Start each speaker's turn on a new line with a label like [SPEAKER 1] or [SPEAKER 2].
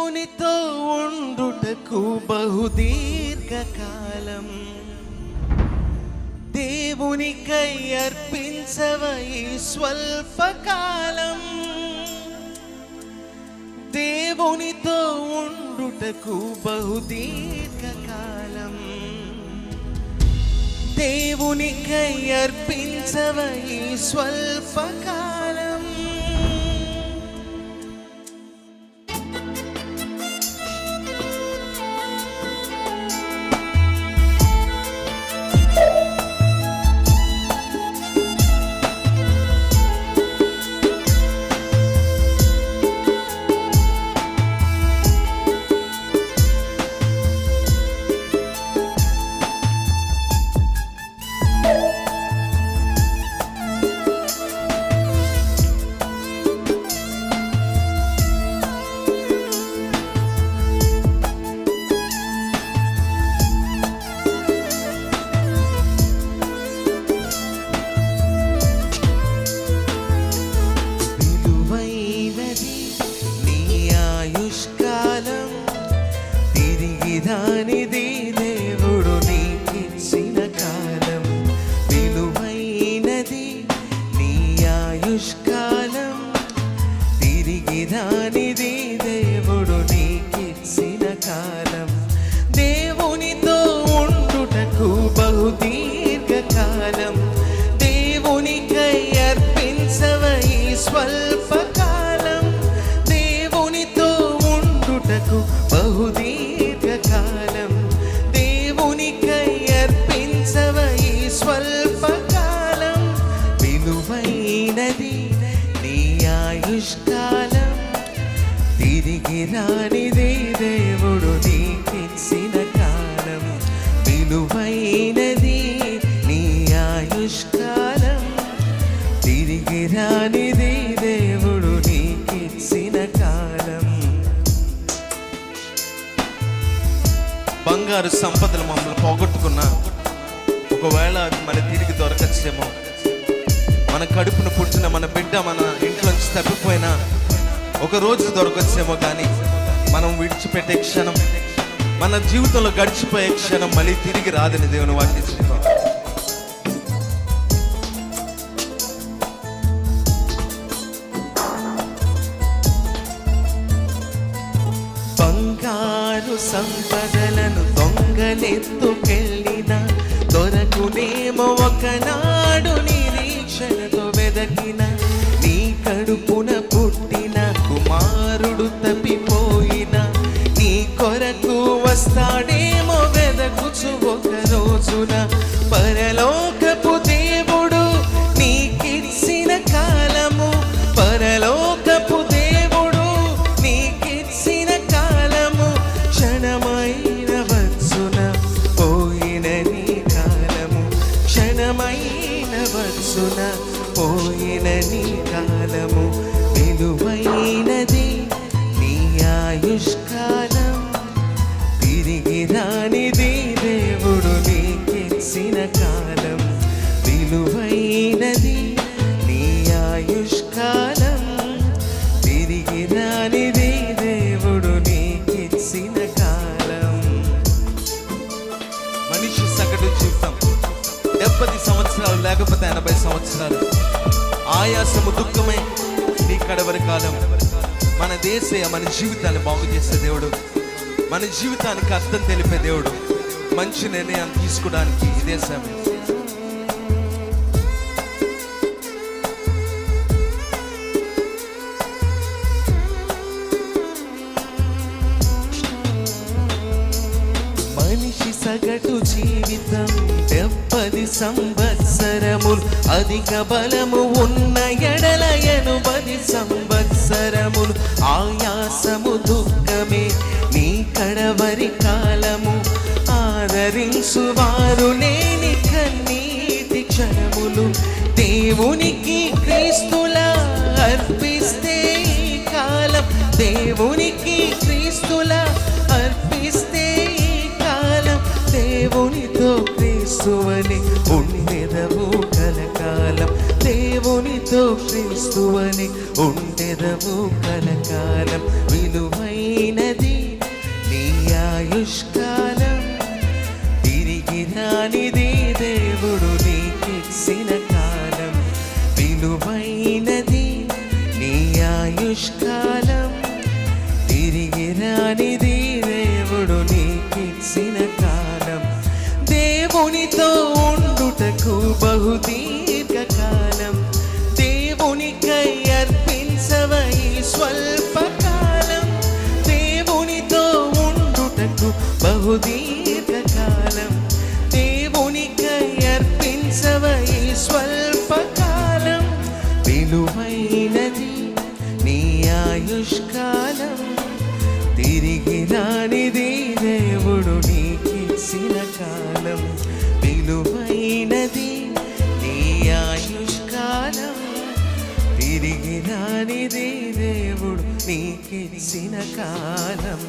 [SPEAKER 1] దేవునితో ఉండుటకు బహుదీర్ఘకాలం దేవునికై అర్పించవ ఈ స్వల్పకాలం. దేవునితో ఉండుటకు బహుదీర్ఘకాలం దేవునికై అర్పించవ ఈ స్వల్పకాలం. దానిది దేవుడు నీకిచ్చిన కాలం, విలువైనది నీ ఆయుష్కాలం. తిరిగి దానిది దేవుడు నీకిచ్చిన కాలం. దేవునితో ఉండుటకు బహుదీర్ఘకాలం దేవునికై అర్పించవ ఈ స్వల్పకాలం. దేవునితో ఉండుటకు బహుదీర్ఘకాలం దేవునికై అర్పించవ ఈ స్వల్పకాలం. విలువైనది నీ ఆయుష్కాలం. తిరిగి రానిది దేవుడు నీకిచ్చిన కాలం, విలువైనది నీ ఆయుష్కాలం. తిరిగి రానిది దేవుడు నీకిచ్చిన కాలం. బంగారు సంపదలు మమ్మల్ని పోగొట్టుకున్నా, ఒకవేళ అది తిరిగి దొరకచ్చేమో. మన కడుపున పుట్టిన మన బిడ్డ మన ఇంట్లోంచి తప్పిపోయినా ఒక రోజు దొరకచ్చేమో. కానీ మనం విడిచిపెట్టే క్షణం, మన జీవితంలో గడిచిపోయే క్షణం మళ్ళీ తిరిగి రాదని దేవుని వాక్యం చెప్తాం. బంగారు సంపదలను దొంగలెత్తుకెళ్ళిన దొరకునేమో ఒకనాడు. నిరీక్షణతో వెదకిన నీ కడుపున పుట్టిన కుమారుడు తప్పిపోయిన నీ కొరకు వస్తాడేమో వెదకుచు ఒక రోజున. పరలోకపు దేవుడు నీకిచ్చిన కాలము, పరలోకపు దేవుడు నీకిచ్చిన కాలము. క్షణమైన వచ్చున పోయిన నీ కాలము, క్షణమైన వచ్చున పోయిన నీ కాలము. విలువైనది నీ ఆయుష్కాలం. తిరిగి రానిది దేవుడు నీకిచ్చిన కాలం, విలువైనది నీ ఆయుష్కాలం. తిరిగి రానిది దేవుడు నీకిచ్చిన కాలం. మనిషి సగటు జీవితం 70 సంవత్సరాలు లేకపోతే 80 సంవత్సరాలు. ఆయాసము దుఃఖమే నీ కడవరి కాలం. మన దేశీయ మన జీవితాన్ని బాగు చేసే దేవుడు, మన జీవితానికి అర్థం తెలిపే దేవుడు. మంచి నిర్ణయాన్ని తీసుకోవడానికి ఇదే సమయం. మనిషి సగటు జీవితం 70 సంవత్సరములు. అధిక బలము ఉన్న ఎడల 80 సంవత్సరములు. ఆయాసము దుఃఖమే నీ కడవరి కాలము. ఆదరించువారు లేని కన్నీటి క్షణములు. దేవునికి క్రీస్తులా అర్పిస్తే ఈ కాలం, దేవునికి క్రీస్తులా అర్పిస్తే ఈ కాలం. దేవునితో క్రీస్తువని ఉండెదవు కలకాలం, దేవునితో క్రీస్తువని ఉండెదవు కలకాలం. విలువైనది బహుదీర్ఘకాలం దేవునికై అర్పించవ ఈ స్వల్పకాలం. దేవునితో ఉండుటకు బహుదీర్ఘకాలం దేవునికై అర్పించవ ఈ స్వల్పకాలం. విలువైనది నీ ఆయుష్కాలం, తిరిగి రానిది దేవుడు నీకిచ్చిన కాలం. విలువైనది నీ ఆయుష్కాలం, తిరిగి రానిది దేవుడు నీకిచ్చిన కాలం.